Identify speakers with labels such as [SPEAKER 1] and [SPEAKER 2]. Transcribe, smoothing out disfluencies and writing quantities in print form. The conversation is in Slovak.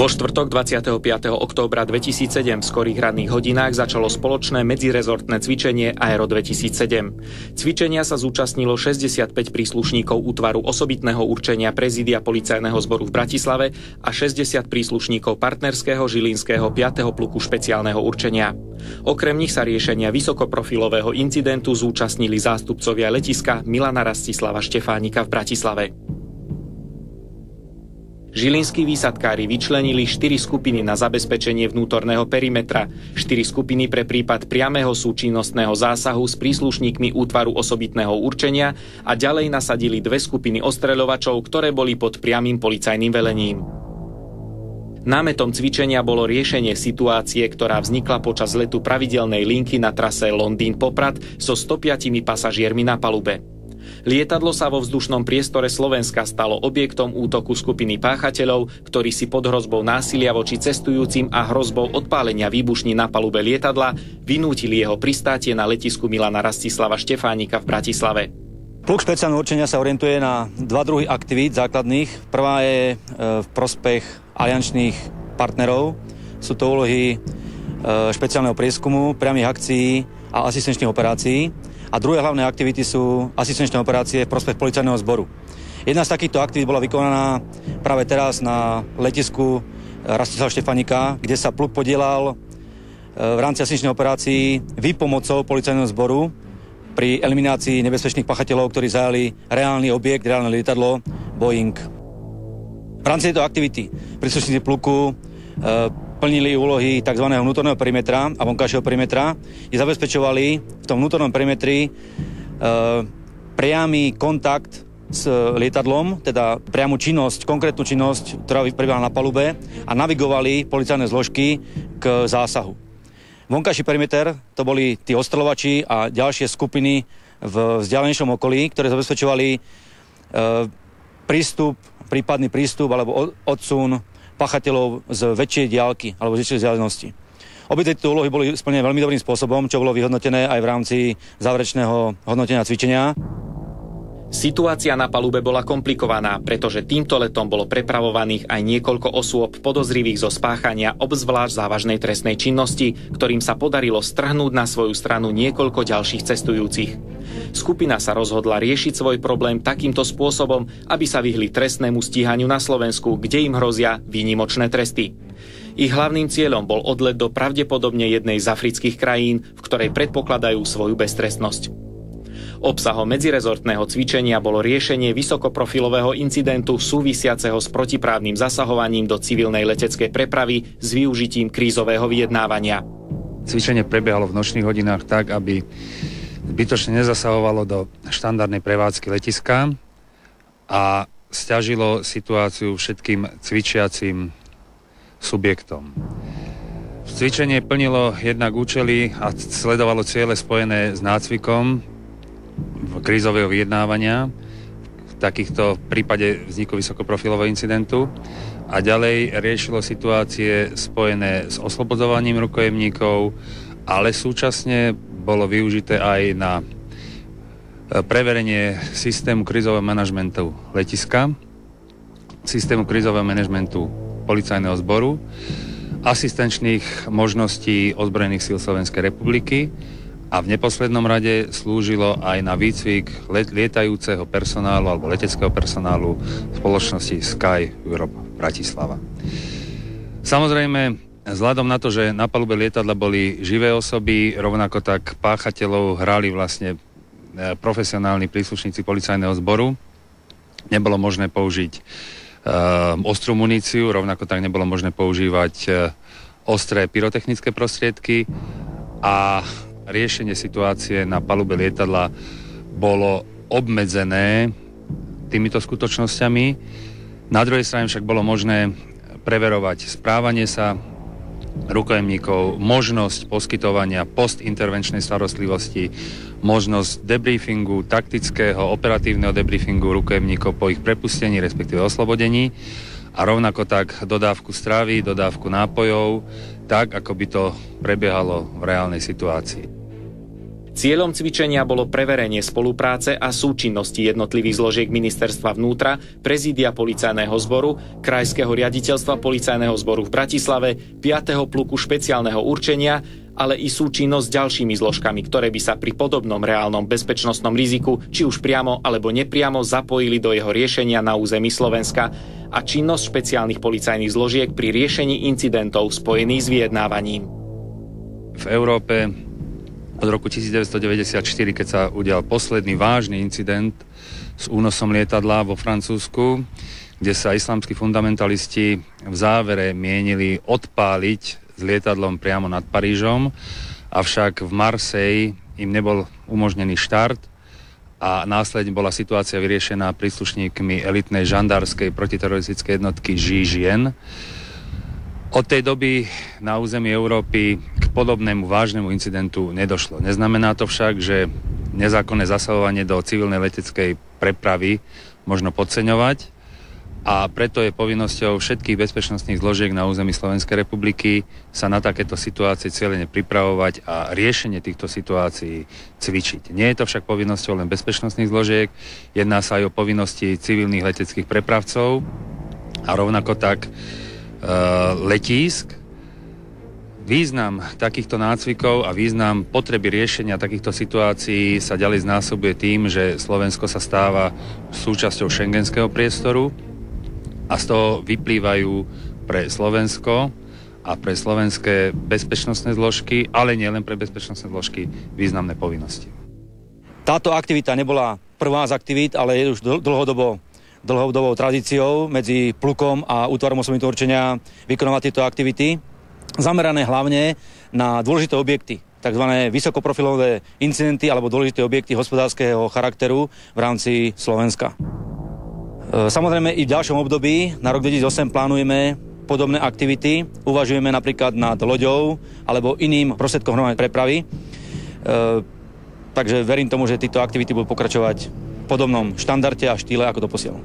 [SPEAKER 1] štvrtok 25. októbra 2007 v skorých ranných hodinách začalo spoločné medzirezortné cvičenie Aero 2007. Cvičenia sa zúčastnilo 65 príslušníkov útvaru osobitného určenia prezídia policajného zboru v Bratislave a 60 príslušníkov partnerského žilinského 5. pluku špeciálneho určenia. Okrem nich sa riešenia vysokoprofilového incidentu zúčastnili zástupcovia letiska Milana Rastislava Štefánika v Bratislave. Žilinskí výsadkári vyčlenili 4 skupiny na zabezpečenie vnútorného perimetra, 4 skupiny pre prípad priamého súčinnostného zásahu s príslušníkmi útvaru osobitného určenia a ďalej nasadili 2 skupiny ostreľovačov, ktoré boli pod priamym policajným velením. Námetom cvičenia bolo riešenie situácie, ktorá vznikla počas letu pravidelnej linky na trase Londýn-Poprad so 105 pasažiermi na palube. Lietadlo sa vo vzdušnom priestore Slovenska stalo objektom útoku skupiny páchateľov, ktorí si pod hrozbou násilia voči cestujúcim a hrozbou odpálenia výbušní na palube lietadla vynútili jeho pristátie na letisku Milana Rastislava Štefánika v Bratislave.
[SPEAKER 2] Pluk špeciálneho určenia sa orientuje na 2 druhy aktivít základných. Prvá je v prospech aliančných partnerov. Sú to úlohy špeciálneho prieskumu, priamych akcií a asistenčných operácií. A druhé hlavné aktivity sú asistenčné operácie v prospech policajného zboru. Jedna z takýchto aktivít bola vykonaná práve teraz na letisku Rastislava Štefánika, kde sa pluk podielal v rámci asistenčnej operácií výpomocou policajného zboru pri eliminácii nebezpečných pachateľov, ktorí zajali reálny objekt, reálne lietadlo Boeing. V rámci tejto aktivity príslušníci pluku plnili úlohy tzv. Vnútorného perimetra a vonkajšieho perimetra, kde zabezpečovali v tom vnútornom perimetri priamy kontakt s lietadlom, teda priamu činnosť, konkrétnu činnosť, ktorá prebiehala na palube a navigovali policajné zložky k zásahu. Vonkajší perimeter to boli tí ostreľovači a ďalšie skupiny v vzdialenejšom okolí, ktoré zabezpečovali prípadný prístup alebo odsun pachateľov z väčšej diaľky alebo z väčšej vzdialenosti. Obie tieto úlohy boli splnené veľmi dobrým spôsobom, čo bolo vyhodnotené aj v rámci záverečného hodnotenia cvičenia.
[SPEAKER 1] Situácia na palube bola komplikovaná, pretože týmto letom bolo prepravovaných aj niekoľko osôb podozrivých zo spáchania obzvlášť závažnej trestnej činnosti, ktorým sa podarilo strhnúť na svoju stranu niekoľko ďalších cestujúcich. Skupina sa rozhodla riešiť svoj problém takýmto spôsobom, aby sa vyhli trestnému stíhaniu na Slovensku, kde im hrozia výnimočné tresty. Ich hlavným cieľom bol odlet do pravdepodobne jednej z afrických krajín, v ktorej predpokladajú svoju beztrestnosť. Obsahom medzirezortného cvičenia bolo riešenie vysokoprofilového incidentu súvisiaceho s protiprávnym zasahovaním do civilnej leteckej prepravy s využitím krízového vyjednávania.
[SPEAKER 3] Cvičenie prebiehalo v nočných hodinách tak, aby zbytočne nezasahovalo do štandardnej prevádzky letiska a sťažilo situáciu všetkým cvičiacim subjektom. Cvičenie plnilo jednak účely a sledovalo ciele spojené s nácvikom krízového vyjednávania v takýchto prípade vzniku vysokoprofilového incidentu a ďalej riešilo situácie spojené s oslobodzovaním rukojemníkov, ale súčasne bolo využité aj na preverenie systému krízového manažmentu letiska, systému krízového manažmentu policajného zboru, asistenčných možností ozbrojených síl Slovenskej republiky a v neposlednom rade slúžilo aj na výcvik lietajúceho personálu alebo leteckého personálu spoločnosti Sky Europe Bratislava. Samozrejme, vzhľadom na to, že na palube lietadla boli živé osoby, rovnako tak páchateľov hrali vlastne profesionálni príslušníci policajného zboru, nebolo možné použiť ostrú muníciu, rovnako tak nebolo možné používať ostré pyrotechnické prostriedky a riešenie situácie na palube lietadla bolo obmedzené týmito skutočnosťami. Na druhej strane však bolo možné preverovať správanie sa rukojemníkov, možnosť poskytovania postintervenčnej starostlivosti, možnosť debriefingu, taktického, operatívneho debriefingu rukojemníkov po ich prepustení, respektíve oslobodení a rovnako tak dodávku stravy, dodávku nápojov, tak ako by to prebiehalo v reálnej situácii.
[SPEAKER 1] Cieľom cvičenia bolo preverenie spolupráce a súčinnosti jednotlivých zložiek Ministerstva vnútra, prezídia Policajného zboru, Krajského riaditeľstva Policajného zboru v Bratislave, 5. pluku špeciálneho určenia, ale i súčinnosť s ďalšími zložkami, ktoré by sa pri podobnom reálnom bezpečnostnom riziku, či už priamo alebo nepriamo, zapojili do jeho riešenia na území Slovenska a činnosť špeciálnych policajných zložiek pri riešení incidentov spojených s vyjednávaním.
[SPEAKER 3] V Európe od roku 1994, keď sa udial posledný vážny incident s únosom lietadla vo Francúzsku, kde sa islamskí fundamentalisti v závere mienili odpáliť s lietadlom priamo nad Parížom, avšak v Marseille im nebol umožnený štart a následne bola situácia vyriešená príslušníkmi elitnej žandárskej protiteroristickej jednotky GIGN. Od tej doby na území Európy k podobnému vážnemu incidentu nedošlo. Neznamená to však, že nezákonné zasahovanie do civilnej leteckej prepravy možno podceňovať a preto je povinnosťou všetkých bezpečnostných zložiek na území Slovenskej republiky sa na takéto situácie cieľene pripravovať a riešenie týchto situácií cvičiť. Nie je to však povinnosťou len bezpečnostných zložiek, jedná sa aj o povinnosti civilných leteckých prepravcov a rovnako tak letísk. Význam takýchto nácvikov a význam potreby riešenia takýchto situácií sa ďalej znásobuje tým, že Slovensko sa stáva súčasťou šengenského priestoru a z toho vyplývajú pre Slovensko a pre slovenské bezpečnostné zložky, ale nielen pre bezpečnostné zložky, významné povinnosti.
[SPEAKER 2] Táto aktivita nebola prvá z aktivít, ale je už dlhodobou tradíciou medzi plukom a útvarom osobitného určenia vykonávať tieto aktivity, zamerané hlavne na dôležité objekty, tzv. Vysokoprofilové incidenty alebo dôležité objekty hospodárskeho charakteru v rámci Slovenska. Samozrejme i v ďalšom období, na rok 2008, plánujeme podobné aktivity. Uvažujeme napríklad nad loďou alebo iným prostriedkom hromadnej prepravy. Takže verím tomu, že tieto aktivity budú pokračovať v podobnom štandarde a štýle ako doposiaľ.